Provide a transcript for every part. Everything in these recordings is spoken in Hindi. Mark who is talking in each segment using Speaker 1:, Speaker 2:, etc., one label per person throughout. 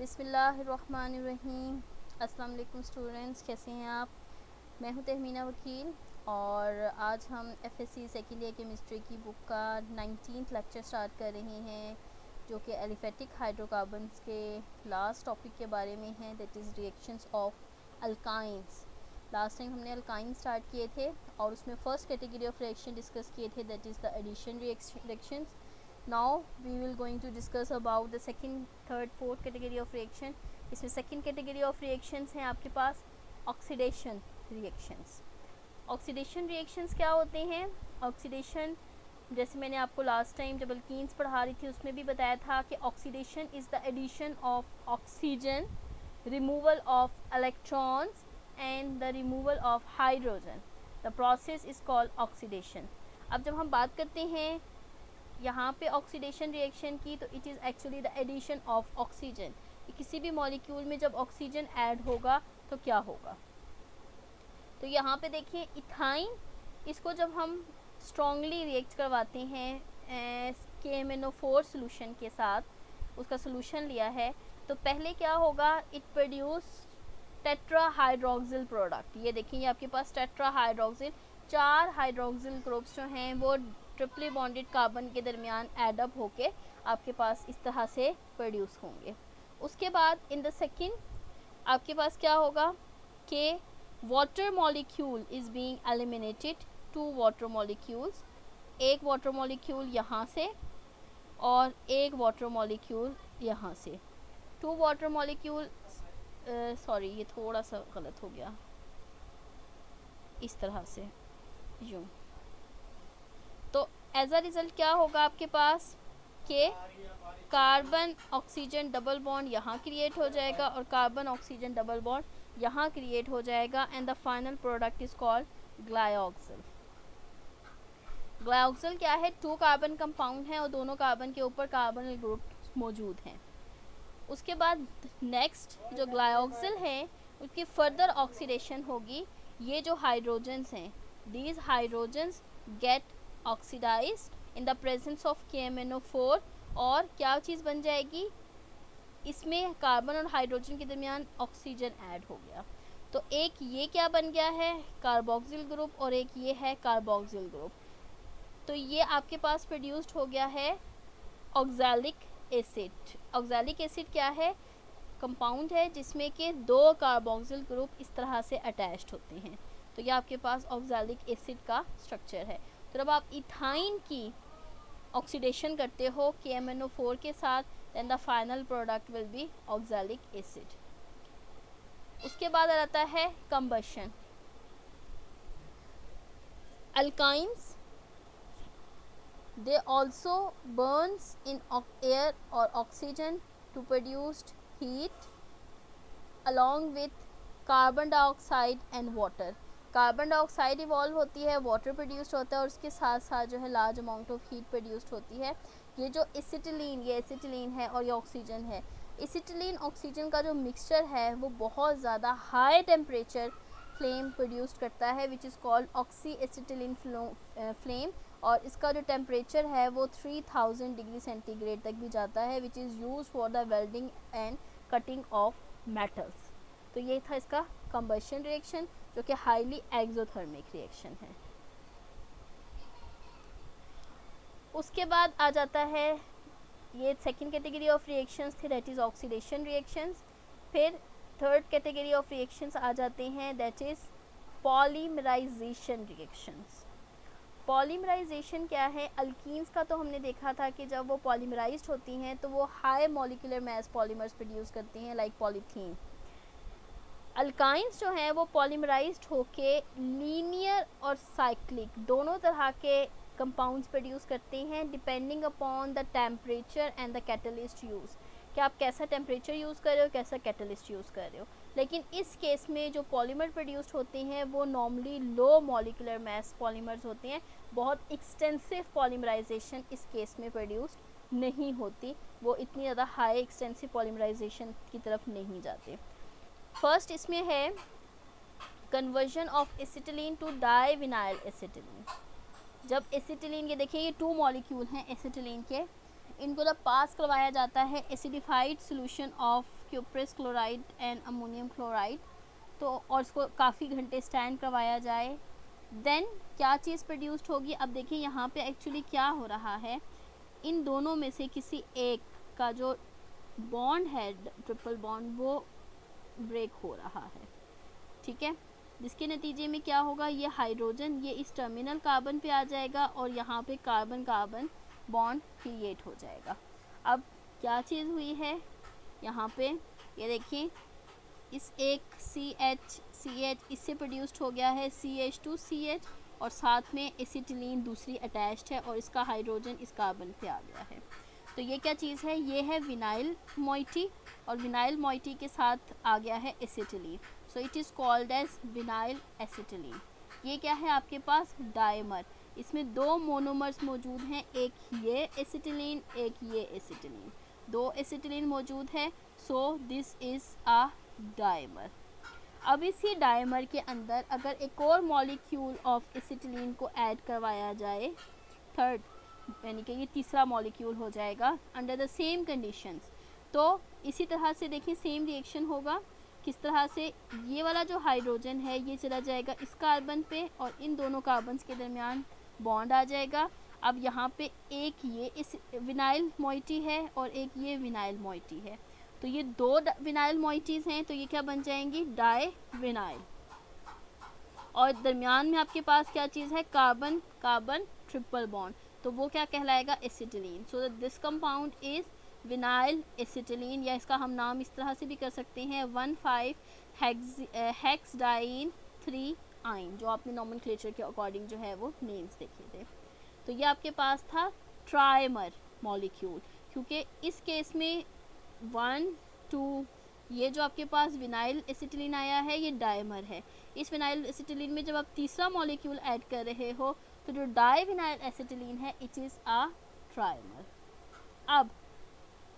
Speaker 1: बिस्मिल्लाहिर्रहमानिर्रहीम। अस्सलाम वालेकुम स्टूडेंट्स, कैसे हैं आप? मैं हूं तहमीना वकील और आज हम एफएससी सेकेंड ईयर केमिस्ट्री की बुक का 19th लेक्चर स्टार्ट कर रहे हैं, जो कि एलिफेटिक हाइड्रोकार्बन्स के लास्ट टॉपिक के बारे में है, that is reactions of alkynes. Last time हमने अल्काइन स्टार्ट किए थे और उसमें first category of reaction discuss किए थे, that is the addition reactions. Now we will going to discuss about the second, third, fourth category of reaction. इसमें second category of reactions हैं आपके पास oxidation reactions. Oxidation reactions क्या होते हैं? Oxidation, जैसे मैंने आपको लास्ट टाइम जब अल्कीन्स पढ़ा रही थी उसमें भी बताया था कि oxidation is the addition of oxygen, removal of electrons and the removal of hydrogen. The process is called oxidation. अब जब हम बात करते हैं यहाँ पे ऑक्सीडेशन रिएक्शन की, तो it is actually the addition of oxygen. किसी भी मॉलिक्यूल में जब ऑक्सीजन ऐड होगा तो क्या होगा? तो यहाँ पे देखिए इथाइन, इसको जब हम स्ट्रॉन्गली रिएक्ट करवाते हैं KMnO4 सोल्यूशन के साथ, उसका सोल्यूशन लिया है, तो पहले क्या होगा? It produce tetra hydroxyl product. ये देखिए ये आपके पास टेट्रा हाइड्रोक्सिल, 4 हाइड्रोक्सिल ग्रुप्स जो हैं वो ट्रिपली बॉन्डेड कार्बन के दरमियान एडअप होके आपके पास इस तरह से प्रोड्यूस होंगे. उसके बाद इन द सेकेंड आपके पास क्या होगा कि water molecule is being eliminated, 2 water molecules, एक वाटर मॉलिक्यूल यहाँ से और एक वाटर मॉलिक्यूल यहाँ से. 2 वाटर मॉलिक्यूल, सॉरी ये थोड़ा सा गलत हो गया, इस तरह से यूँ. तो एज अ रिज़ल्ट क्या होगा आपके पास कि कार्बन ऑक्सीजन डबल बॉन्ड यहाँ क्रिएट हो जाएगा और कार्बन ऑक्सीजन डबल बॉन्ड यहाँ क्रिएट हो जाएगा and the final product is called glyoxal. Glyoxal क्या है? 2 कार्बन कंपाउंड हैं और दोनों कार्बन के ऊपर कार्बोनिल ग्रुप मौजूद हैं. उसके बाद नेक्स्ट जो ग्लाइऑक्सिल है उसकी फर्दर ऑक्सीडेशन होगी. ये जो हाइड्रोजन्स हैं, these hydrogens get oxidised in the presence of KMnO4 और क्या चीज़ बन जाएगी? इसमें कार्बन और हाइड्रोजन के दरमियान ऑक्सीजन ऐड हो गया. तो एक ये क्या बन गया है? कार्बोक्सिल ग्रुप, और एक ये है कार्बोक्सिल ग्रुप. तो ये आपके पास प्रोड्यूस्ड हो गया है ऑक्सैलिक एसिड. ऑक्सैलिक एसिड क्या है? कंपाउंड है जिसमें कि 2 कार्बोक्सिल ग्रुप इस तरह से अटैच्ड होते हैं. तो ये आपके पास ऑक्सैलिक एसिड का स्ट्रक्चर है. तो जब आप इथाइन की ऑक्सीडेशन करते हो KMnO4 के साथ, then the final product will be oxalic acid. उसके बाद आता है combustion. Alkynes they also burns in air or oxygen to produce heat along with carbon dioxide and water. Carbon dioxide evolve होती है, वाटर प्रोड्यूस्ड होता है और उसके साथ साथ जो है large amount of heat produced होती है. ये जो एसिटिलीन, ये एसिटिलीन है और ये ऑक्सीजन है. एसिटिलीन ऑक्सीजन का जो मिक्सचर है वो बहुत ज़्यादा हाई टेम्परेचर फ्लेम प्रोड्यूस करता है, which is called oxy acetylene flame. और इसका जो टेम्परेचर है वो 3000 डिग्री सेंटीग्रेड तक भी जाता है, which is use for the welding and cutting of metals. तो ये था इसका कंबशन रिएक्शन, जो कि हाईली एक्सोथर्मिक रिएक्शन है. उसके बाद आ जाता है ये सेकेंड कैटेगरी ऑफ रिएक्शंस थे, दैट इज़ ऑक्सीडेशन रिएक्शंस. फिर थर्ड कैटेगरी ऑफ रिएक्शंस आ जाते हैं, that is polymerisation reactions. Polymerisation क्या है? अल्कीन्स का तो हमने देखा था कि जब वो पॉलीमराइज्ड होती हैं तो वो high molecular mass polymers produce करती हैं, लाइक पॉलीथीन. अल्काइंस जो हैं वो पॉलीमराइज्ड होके लीनियर और साइक्लिक दोनों तरह के कंपाउंड्स प्रोड्यूस करते हैं, depending upon the temperature and the catalyst use. कि आप कैसा टेम्परेचर यूज़ कर रहे हो, कैसा कैटलिस्ट यूज़ कर रहे हो. लेकिन इस केस में जो पॉलीमर प्रोड्यूस्ड होते हैं वो normally low molecular mass polymers होते हैं. बहुत एक्सटेंसिव पॉलीमराइजेशन इस केस में प्रोड्यूस्ड नहीं होती, वो इतनी ज़्यादा हाई एक्सटेंसिव पॉलीमराइजेशन की तरफ नहीं जाते. फर्स्ट इसमें है conversion of acetylene to divinyl acetylene. जब एसिटिलीन, ये देखिए ये 2 मॉलिक्यूल हैं एसिटिलीन के, इनको जब पास करवाया जाता है acidified solution of cuprous chloride and ammonium chloride, तो और इसको काफ़ी घंटे स्टैंड करवाया जाए, देन क्या चीज़ प्रोड्यूस्ड होगी। अब देखिए यहाँ पे एक्चुअली क्या हो रहा है, इन दोनों में से किसी एक का जो बॉन्ड है ट्रिपल बॉन्ड वो ब्रेक हो रहा है, ठीक है, जिसके नतीजे में क्या होगा, ये हाइड्रोजन ये इस टर्मिनल कार्बन पे आ जाएगा और यहाँ पे कार्बन कार्बन बॉन्ड क्रिएट हो जाएगा। अब क्या चीज़ हुई है यहाँ पे, ये देखिए इस एक CH इससे प्रोड्यूस्ड हो गया है CH2CH और साथ में एसिटिलीन दूसरी अटैच्ड है और इसका हाइड्रोजन इस कार्बन पे आ गया है। तो ये क्या चीज़ है, ये है विनाइल मोइटी और विनाइल मोइटी के साथ आ गया है acetylene, so it is called as vinyl acetylene. ये क्या है आपके पास, डायमर, इसमें दो मोनोमर्स मौजूद हैं, एक ये एसिटिलीन एक ये एसिटिलीन, दो एसिटिलीन मौजूद है, so this is a dimer. अब इसी डायमर के अंदर अगर एक और मॉलिक्यूल ऑफ एसिटिलीन को ऐड करवाया जाए, थर्ड यानी कि ये तीसरा मॉलिक्यूल हो जाएगा अंडर द सेम कंडीशंस, तो इसी तरह से देखिए सेम रिएक्शन होगा। किस तरह से, ये वाला जो हाइड्रोजन है ये चला जाएगा इस कार्बन पे और इन दोनों कार्बन्स के दरमियान बॉन्ड आ जाएगा। अब यहाँ पे एक ये इस विनाइल मोइटी है और एक ये विनाइल मोइटी है, तो ये दो विनाइल मोइटीज़ हैं, तो ये क्या बन जाएंगी, डाई विनाइल, और दरमियान में आपके पास क्या चीज़ है, कार्बन कार्बन ट्रिपल बॉन्ड, तो वो क्या कहलाएगा, acetylene. So this compound is vinyl acetylene, या इसका हम नाम इस तरह से भी कर सकते हैं 1,5-हेक्सडाइन 3 आइन, जो आपने नॉमेनक्लेचर के अकॉर्डिंग जो है वो नेम्स देखे थे। तो ये आपके पास था ट्राइमर मॉलिक्यूल, क्योंकि इस केस में 1 2 ये जो आपके पास विनाइल एसिटिलीन आया है ये डायमर है। इस विनाइल एसिटिलीन में जब आप तीसरा मॉलिक्यूल ऐड कर रहे हो तो जो डाई विनाइल एसिटिलीन है इट इज़ अ ट्राइमर। अब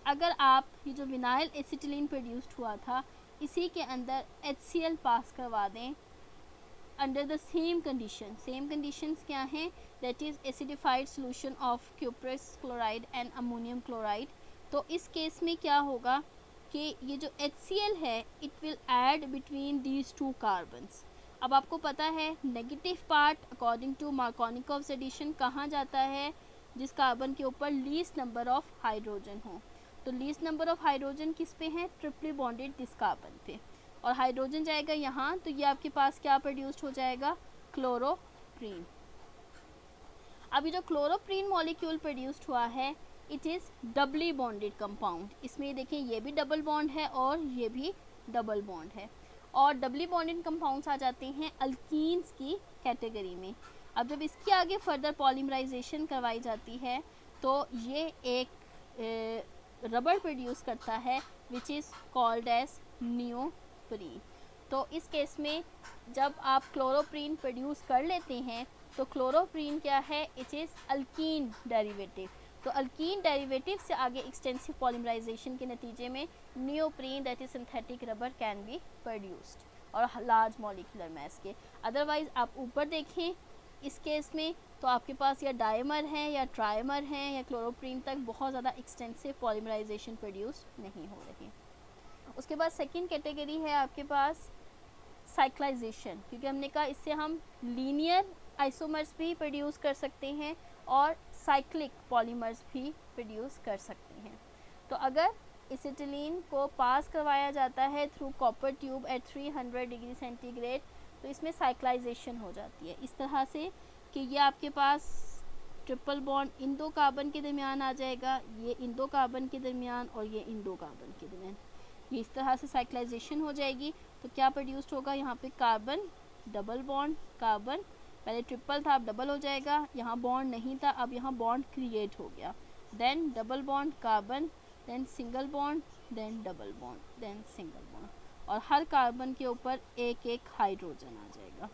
Speaker 1: अगर आप ये जो विनाइल एसिटिलीन प्रोड्यूस्ड हुआ था इसी के अंदर HCl पास करवा दें under the same condition, same conditions क्या हैं, that is acidified solution of cuprous chloride and ammonium chloride, तो इस केस में क्या होगा कि ये जो HCl है it will add between these two carbons. अब आपको पता है negative part according to Markovnikov's addition कहाँ जाता है, जिस कार्बन के ऊपर लीस्ट नंबर ऑफ हाइड्रोजन हो, तो लीस्ट नंबर ऑफ हाइड्रोजन किस पे है, ट्रिपली बॉन्डेड दिस कार्बन पे, और हाइड्रोजन जाएगा यहाँ, तो ये आपके पास क्या प्रोड्यूस्ड हो जाएगा, क्लोरोप्रीन। अब ये जो क्लोरोप्रीन मॉलिक्यूल प्रोड्यूस्ड हुआ है it is doubly bonded compound, इसमें देखिए ये भी डबल बॉन्ड है और ये भी डबल बॉन्ड है, और डबली बॉन्डेड कंपाउंड्स आ जाते हैं अल्कीन्स की कैटेगरी में। अब जब इसके आगे फर्दर पॉलीमराइजेशन करवाई जाती है तो ये एक रबर प्रोड्यूस करता है which is called as neoprene. तो इस केस में जब आप क्लोरोप्रीन प्रोड्यूस कर लेते हैं तो क्लोरोप्रीन क्या है, इट इज़ अल्कीन डेरिवेटिव, तो अल्कीन डेरिवेटिव से आगे एक्सटेंसिव पॉलीमराइजेशन के नतीजे में neoprene that is synthetic rubber can be produced और लार्ज मॉलिक्यूलर मास के। अदरवाइज आप ऊपर देखें इस केस में तो आपके पास या डायमर है या ट्राइमर है या क्लोरोप्रीन तक बहुत ज़्यादा एक्सटेंसिव पॉलीमराइजेशन प्रोड्यूस नहीं हो रही। उसके बाद सेकेंड कैटेगरी है आपके पास साइक्लाइजेशन, क्योंकि हमने कहा इससे हम लीनियर आइसोमर्स भी प्रोड्यूस कर सकते हैं और साइक्लिक पॉलीमर्स भी प्रोड्यूस कर सकते हैं। तो अगर एसिटिलीन को पास करवाया जाता है through copper tube at 300 degree centigrade तो इसमें साइक्लाइजेशन हो जाती है इस तरह से कि ये आपके पास ट्रिपल बॉन्ड इन दो कार्बन के दरमियान आ जाएगा, ये इन दो कार्बन के दरमियान और ये इन दो कार्बन के दरमियान, ये इस तरह से साइक्लाइजेशन हो जाएगी। तो क्या प्रोड्यूस्ड होगा, यहाँ पे कार्बन डबल बॉन्ड कार्बन, पहले ट्रिपल था अब डबल हो जाएगा, यहाँ बॉन्ड नहीं था अब यहाँ बॉन्ड क्रिएट हो गया, then double bond carbon, then single bond, then double bond, then single bond, और हर कार्बन के ऊपर एक एक हाइड्रोजन आ जाएगा।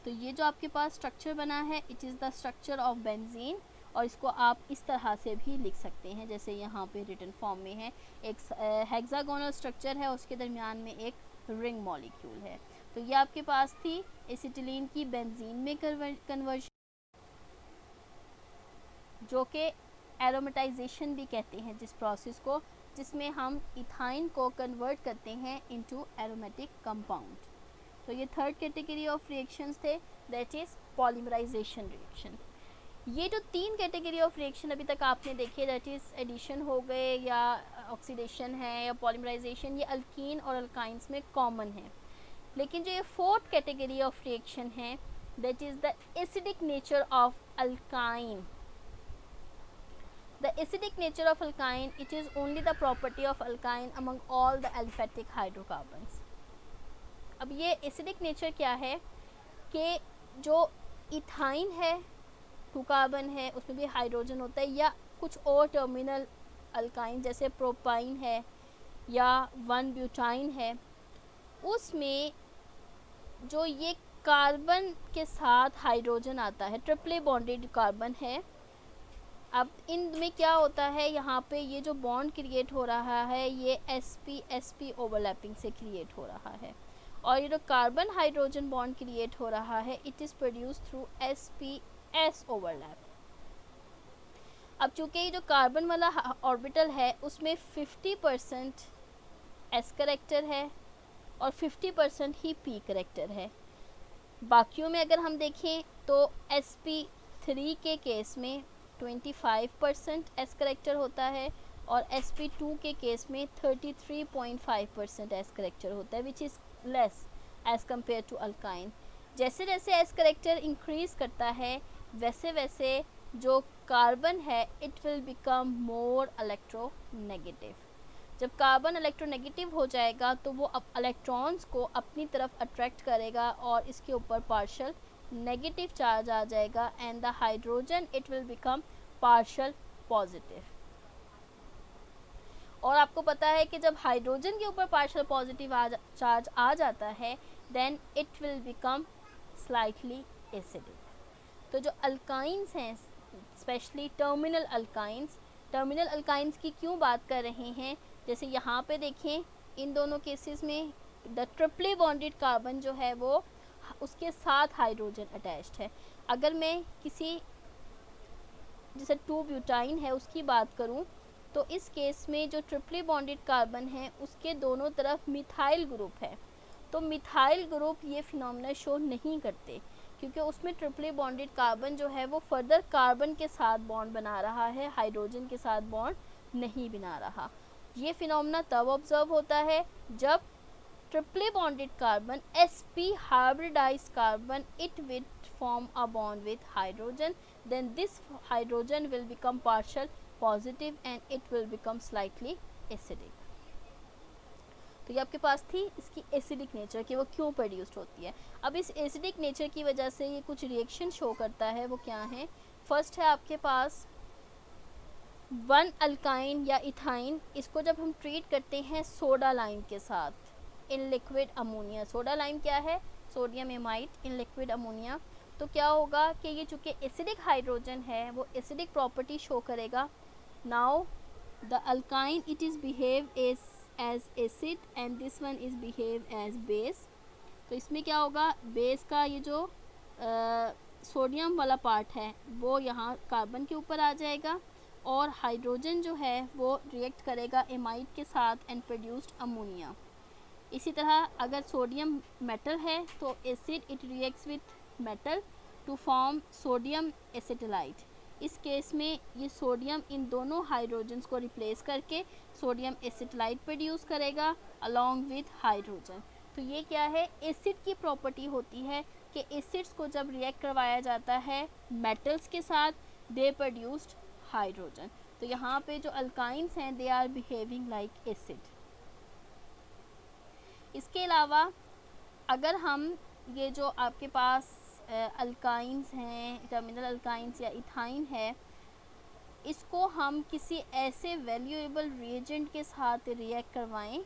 Speaker 1: तो ये जो आपके पास स्ट्रक्चर बना है it is the structure of benzene, और इसको आप इस तरह से भी लिख सकते हैं जैसे यहाँ पे रिटन फॉर्म में है, एक हेक्सागोनल स्ट्रक्चर है उसके दरमियान में एक रिंग मॉलिक्यूल है। तो ये आपके पास थी एसिटिलीन की बेंजीन में कन्वर्जन, जो कि एरोमेटाइजेशन भी कहते हैं जिस प्रोसेस को, जिसमें हम इथाइन को कन्वर्ट करते हैं इनटू एरोमेटिक कंपाउंड। तो ये थर्ड कैटेगरी ऑफ रिएक्शंस थे, दैट इज़ पॉलीमराइजेशन रिएक्शन। ये जो तीन कैटेगरी ऑफ रिएक्शन अभी तक आपने देखे, दैट इज़ एडिशन हो गए या ऑक्सीडेशन है या पॉलीमराइजेशन, ये अल्कीन और अल्काइंस में कॉमन है। लेकिन जो ये फोर्थ कैटेगरी ऑफ रिएक्शन है, that is the acidic nature of alkyne. The acidic nature of alkyne, it is only the property of alkyne among all the aliphatic hydrocarbons. अब ये एसिडिक नेचर क्या है कि जो इथाइन है, 2 कार्बन है, उसमें भी हाइड्रोजन होता है, या कुछ और टर्मिनल अल्काइन जैसे प्रोपाइन है या 1 ब्यूटाइन है, उसमें जो ये कार्बन के साथ हाइड्रोजन आता है, ट्रिपले बॉन्डेड कार्बन है। अब इनमें क्या होता है, यहाँ पे ये जो बॉन्ड क्रिएट हो रहा है ये sp ओवरलैपिंग से क्रिएट हो रहा है, और ये जो कार्बन हाइड्रोजन बॉन्ड क्रिएट हो रहा है it is produce through sp-s overlap. अब चूँकि ये जो कार्बन वाला ऑर्बिटल है उसमें 50% s करेक्टर है और 50% ही p करेक्टर है। बाकियों में अगर हम देखें तो sp3 के केस में 25% s करेक्टर होता है और sp2 के केस में 33.5% s करेक्टर होता है, which is less as compare to alkyne. जैसे जैसे s करेक्टर इंक्रीज़ करता है वैसे वैसे जो कार्बन है it will become more electronegative. जब कार्बन इलेक्ट्रोनेगेटिव हो जाएगा तो वो अब इलेक्ट्रॉन्स को अपनी तरफ अट्रैक्ट करेगा और इसके ऊपर पार्शल नेगेटिव चार्ज आ जाएगा, and the hydrogen it will become partial positive. और आपको पता है कि जब हाइड्रोजन के ऊपर पार्शल पॉजिटिव चार्ज आ जाता है then it will become slightly acidic. तो जो अल्काइंस हैं, स्पेशली टर्मिनल अल्काइंस की क्यों बात कर रहे हैं, जैसे यहाँ पे देखें इन दोनों केसेस में द ट्रिपली बॉन्डेड कार्बन जो है वो उसके साथ हाइड्रोजन अटैच्ड है। अगर मैं किसी जैसे 2 ब्यूटाइन है उसकी बात करूं तो इस केस में जो ट्रिपली बॉन्डेड कार्बन है उसके दोनों तरफ मिथाइल ग्रुप है। तो मिथाइल ग्रुप ये फिनोमेना शो नहीं करते क्योंकि उसमें ट्रिपली बॉन्डेड कार्बन जो है वो फर्दर कार्बन के साथ बॉन्ड बना रहा है, हाइड्रोजन के साथ बॉन्ड नहीं बना रहा। ये फिनोमेना तब ऑब्जर्व होता है जब triply bonded carbon sp hybridized carbon it will form a bond with hydrogen, then this hydrogen will become partial positive and it will become slightly acidic। तो ये आपके पास थी इसकी एसिडिक नेचर कि वो क्यों प्रोड्यूस्ड होती है। अब इस एसिडिक नेचर की वजह से ये कुछ रिएक्शन शो करता है, वो क्या है। फर्स्ट है आपके पास 1 अल्काइन या इथाइन, इसको जब हम ट्रीट करते हैं सोडा लाइम के साथ in liquid ammonia. Soda lime क्या है, sodium amide in liquid ammonia. तो क्या होगा कि ये चूँकि एसिडिक हाइड्रोजन है वो एसिडिक प्रॉपर्टी शो करेगा। Now the alkyne it is behave as acid and this one is behave as base. तो इसमें क्या होगा, बेस का ये जो सोडियम वाला पार्ट है वो यहाँ कार्बन के ऊपर आ जाएगा और हाइड्रोजन जो है वो रिएक्ट करेगा एमाइड के साथ एंड प्रोड्यूस्ड अमोनिया। इसी तरह अगर सोडियम मेटल है तो acid it reacts with metal to form sodium acetylide. इस केस में ये सोडियम इन दोनों हाइड्रोजन्स को रिप्लेस करके सोडियम एसिटाइलाइट प्रोड्यूस करेगा अलोंग विथ हाइड्रोजन। तो ये क्या है, एसिड की प्रॉपर्टी होती है कि एसिड्स को जब रिएक्ट करवाया जाता है मेटल्स के साथ दे प्रोड्यूस्ड हाइड्रोजन। तो यहाँ पे जो अल्काइंस हैं they are behaving like acid. इसके अलावा अगर हम ये जो आपके पास अल्काइंस हैं, टर्मिनल अल्काइंस या इथाइन है, इसको हम किसी ऐसे वैल्यूएबल रिएजेंट के साथ रिएक्ट करवाएं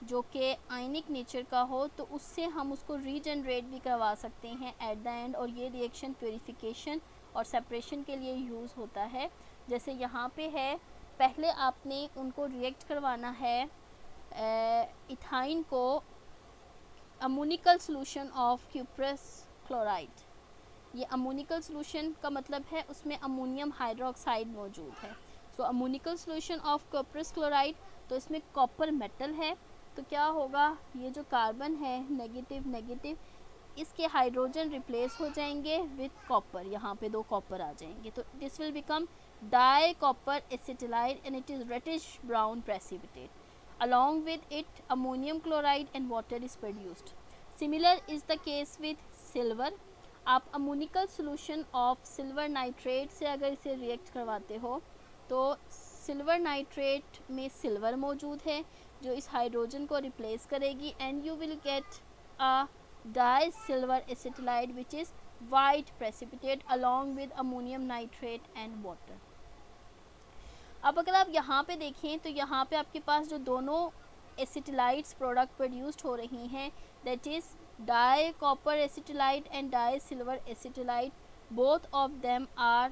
Speaker 1: जो कि आयनिक नेचर का हो तो उससे हम उसको रीजनरेट भी करवा सकते हैं एट द एंड, और ये रिएक्शन प्योरीफिकेशन और सेपरेशन के लिए यूज़ होता है। जैसे यहाँ पे है, पहले आपने उनको रिएक्ट करवाना है इथाइन को ammoniacal solution of cuprous chloride, ये अमोनिकल सोल्यूशन का मतलब है उसमें अमोनियम हाइड्रोक्साइड मौजूद है। सो अमोनिकल सोल्यूशन ऑफ कॉपरस क्लोराइड, तो इसमें कॉपर मेटल है, तो क्या होगा, ये जो कार्बन है नेगेटिव नेगेटिव, इसके हाइड्रोजन रिप्लेस हो जाएंगे विथ कॉपर, यहाँ पे 2 कॉपर आ जाएंगे, तो this will become di copper acetylide and it is reddish brown precipitate. Along with it ammonium chloride and water is produced. Similar is the case with silver. आप ammoniacal solution of silver nitrate से अगर इसे रिएक्ट करवाते हो तो सिल्वर नाइट्रेट में सिल्वर मौजूद है जो इस हाइड्रोजन को रिप्लेस करेगी and you will get a di silver acetylide which is white precipitate along with ammonium nitrate and water. अब अगर आप यहाँ पे देखें तो यहाँ पे आपके पास जो दोनों एसिटिलाइड्स प्रोडक्ट प्रोड्यूस्ड हो रही हैं that is di copper acetylide and di silver acetylide, both of them are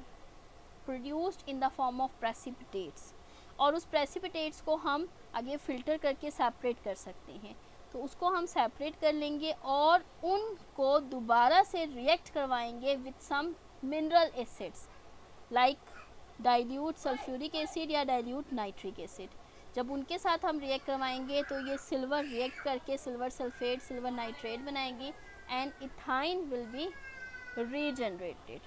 Speaker 1: produced in the form of precipitates, और उस प्रेसिपिटेट्स को हम आगे फ़िल्टर करके सेपरेट कर सकते हैं। तो उसको हम सेपरेट कर लेंगे और उनको दोबारा से रिएक्ट करवाएंगे with some mineral acids like dilute sulphuric acid या डाइल्यूट नाइट्रिक एसिड। जब उनके साथ हम रिएक्ट करवाएंगे तो ये सिल्वर रिएक्ट करके सिल्वर सल्फेट सिल्वर नाइट्रेट बनाएगी and ethyne will be regenerated.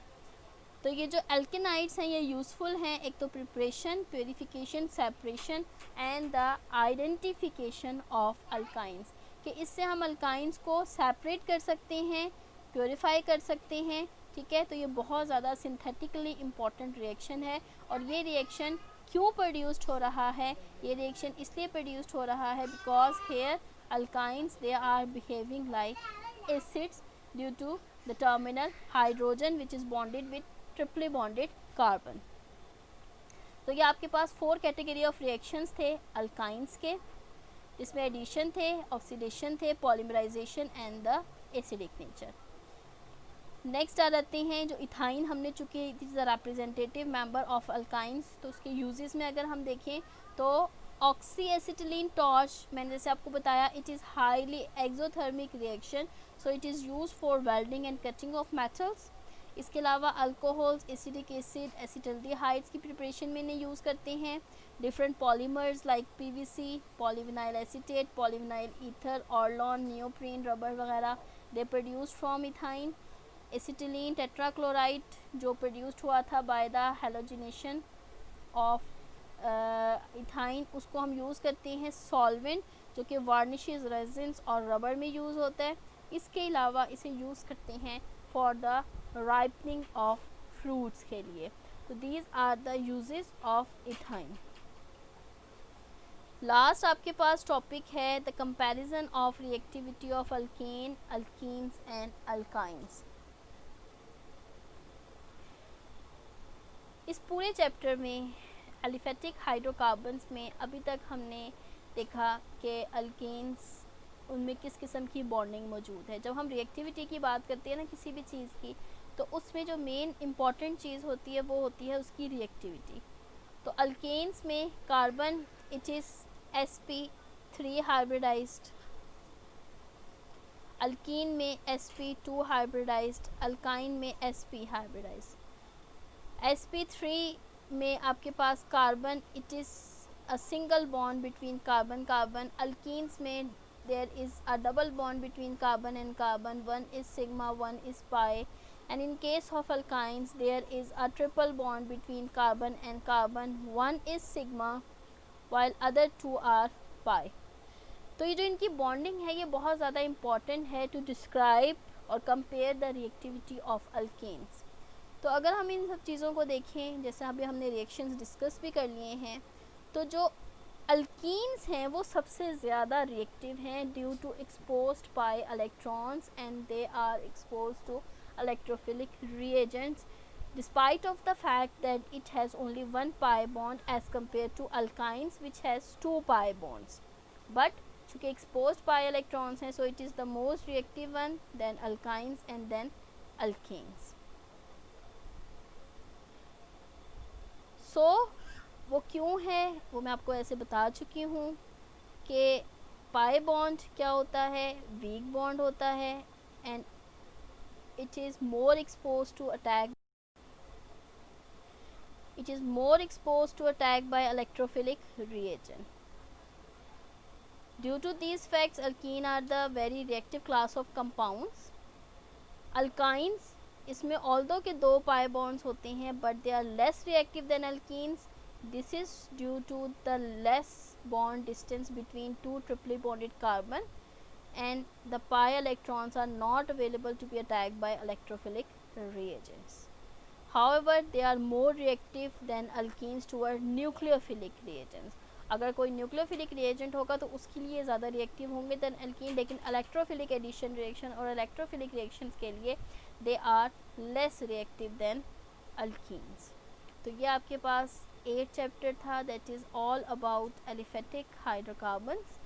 Speaker 1: तो ये जो एल्केनाइड्स हैं ये यूज़फुल हैं, एक तो preparation, purification, separation and the identification of alkynes, कि इससे हम अल्काइंस को सेपरेट कर सकते हैं, प्योरीफाई कर सकते हैं, ठीक है। तो ये बहुत ज़्यादा सिंथेटिकली इम्पॉर्टेंट रिएक्शन है। और ये रिएक्शन क्यों प्रोड्यूस्ड हो रहा है, ये रिएक्शन इसलिए प्रोड्यूस्ड हो रहा है because here alkynes they are behaving like acids due to the terminal hydrogen which is bonded with triply bonded carbon. तो ये आपके पास 4 कैटेगरी ऑफ रिएक्शंस थे अल्काइंस के, जिसमें एडिशन थे, ऑक्सीडेशन थे, polymerization and the acidic nature. Next आ जाते हैं जो इथाइन, हमने चूँकि it is the representative member of alkynes, तो उसके यूजेस में अगर हम देखें तो ऑक्सी एसिटिलीन टॉर्च, मैंने जैसे आपको बताया it is highly exothermic reaction, so it is use for welding and cutting of metals. इसके अलावा अल्कोहल्स, एसिडिक एसिड, एसिटल्डिहाइड्स की प्रिपरेशन में इन्हें यूज़ करते हैं। Different polymers like PVC, polyvinyl acetate, polyvinyl ether, orlon, neoprene, rubber वगैरह they produced from ethyne. Acetylene tetrachloride जो प्रोड्यूस्ड हुआ था by the halogenation of ethyne, उसको हम यूज़ करते हैं सॉल्वेंट जो कि वार्निशेस, रेजिन्स और रबर में यूज़ होता है। इसके अलावा इसे यूज़ करते हैं for the ripening of fruits के लिए। तो these are the uses of ethyne. Last आपके पास टॉपिक है the comparison of reactivity of alkane, alkenes and alkynes. इस पूरे चैप्टर में एलिफेटिक हाइड्रोकार्बन्स में अभी तक हमने देखा कि अल्केन्स उनमें किस किस्म की बॉन्डिंग मौजूद है। जब हम रिएक्टिविटी की बात करते हैं ना किसी भी चीज़ की, तो उसमें जो मेन इम्पॉर्टेंट चीज़ होती है वो होती है उसकी रिएक्टिविटी। तो अल्केन्स में carbon it is sp3 hybridized, alkene में sp2 हाइब्रिडाइज्ड, अल्काइन में sp हाइब्रिडाइज्ड। sp3 में आपके पास carbon it is a single bond between carbon carbon, alkenes में there is a double bond between carbon and carbon, one is sigma, one is pi, and in case of alkynes there is a triple bond between carbon and carbon, one is sigma while other two are pi। तो ये जो इनकी बॉन्डिंग है ये बहुत ज़्यादा इम्पॉर्टेंट है टू डिस्क्राइब और compare the reactivity of alkanes. तो अगर हम इन सब चीज़ों को देखें, जैसे अभी हमने रिएक्शंस डिस्कस भी कर लिए हैं, तो जो अल्कीन्स हैं वो सबसे ज़्यादा रिएक्टिव हैं due to exposed pi electrons and they are exposed to electrophilic reagents despite of the fact that it has only one pi bond as compared to alkynes which has 2 pi bonds, but चूँकि exposed pi electrons हैं so it is the most reactive one, then alkynes and then alkenes। so वो क्यों है वो मैं आपको ऐसे बता चुकी हूँ कि पाई बॉन्ड क्या होता है, वीक बॉन्ड होता है, and it is more exposed to attack by electrophilic reagent. Due to these facts, alkene are the very reactive class of compounds. Alkynes इसमें although के 2 pi bonds होते हैं but they are less reactive than alkenes. This is due to the less bond distance between two triply bonded carbon, and the pi electrons are not available to be attacked by electrophilic reagents. However, they are more reactive than alkenes toward nucleophilic reagents. अगर कोई न्यूक्लियोफिलिक रिएजेंट होगा तो उसके लिए ज़्यादा रिएक्टिव होंगे देन एल्कीन, लेकिन इलेक्ट्रोफिलिक एडिशन रिएक्शन और इलेक्ट्रोफिलिक रिएक्शंस के लिए they are less reactive than alkenes. तो ये आपके पास 8 चैप्टर था, that is all about aliphatic hydrocarbons.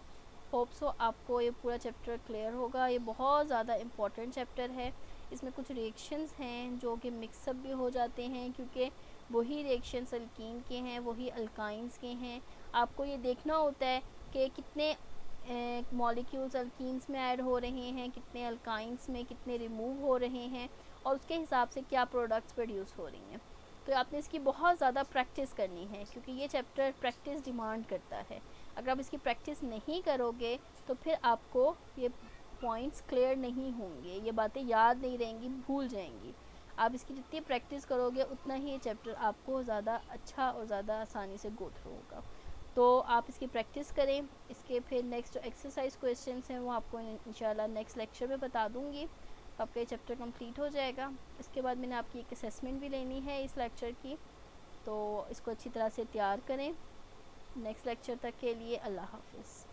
Speaker 1: Hope so आपको ये पूरा चैप्टर क्लियर होगा. ये बहुत ज़्यादा इम्पॉर्टेंट चैप्टर है. इसमें कुछ रिएक्शंस हैं जो कि मिक्सअप भी हो जाते हैं क्योंकि वही रिएक्शंस अल्कीन के हैं, वही अल्काइंस के हैं. आपको ये देखना होता है कि कितने मॉलिक्यूल्स अल्कीन्स में ऐड हो रहे हैं, कितने अल्काइंस में, कितने रिमूव हो रहे हैं, और उसके हिसाब से क्या प्रोडक्ट्स प्रोड्यूस हो रही हैं. तो आपने इसकी बहुत ज़्यादा प्रैक्टिस करनी है क्योंकि ये चैप्टर प्रैक्टिस डिमांड करता है. अगर आप इसकी प्रैक्टिस नहीं करोगे तो फिर आपको ये पॉइंट्स क्लियर नहीं होंगे, ये बातें याद नहीं रहेंगी, भूल जाएंगी. आप इसकी जितनी प्रैक्टिस करोगे उतना ही ये चैप्टर आपको ज़्यादा अच्छा और ज़्यादा आसानी से गो थ्रू होगा. तो आप इसकी प्रैक्टिस करें. इसके फिर नेक्स्ट जो एक्सरसाइज क्वेश्चंस हैं वो आपको इंशाल्लाह नेक्स्ट लेक्चर में बता दूंगी. तो आपका ये चैप्टर कंप्लीट हो जाएगा. इसके बाद मैंने आपकी एक असेसमेंट भी लेनी है इस लेक्चर की, तो इसको अच्छी तरह से तैयार करें. नेक्स्ट लेक्चर तक के लिए अल्लाह हाफिज़.